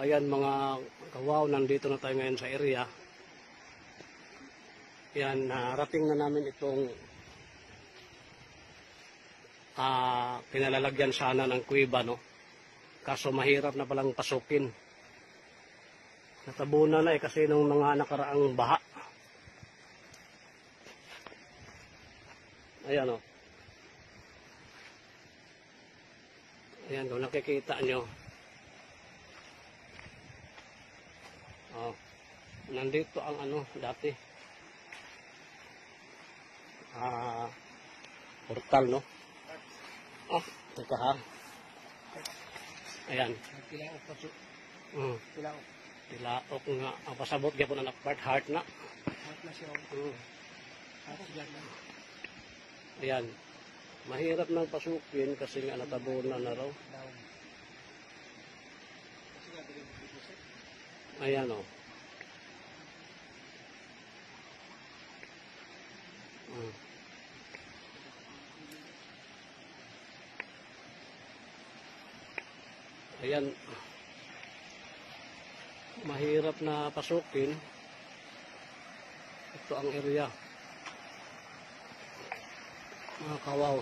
ayan mga kawaw, nandito na tayo ngayon sa area. Yan, narating na namin itong pinalalagyan sana ng kuweba, no? Kaso mahirap na palang pasukin. Natabunan na kasi nung mga nakaraang baha. Ayan, o. Ayan, kung nakikita nyo. Nandito ang dati. Portal, no? Teka ha. Ayan. Tilaok pa siya. Tilaok. Tilaok nga. Ang pasabot niya po na part heart na. Heart na siya. Heart siya na. Ayan. Mahirap nang pasukin kasi nga natabunan na raw. Ayan, o. Ayan, mahirap na pasukin. Ito ang area, mga kawaw.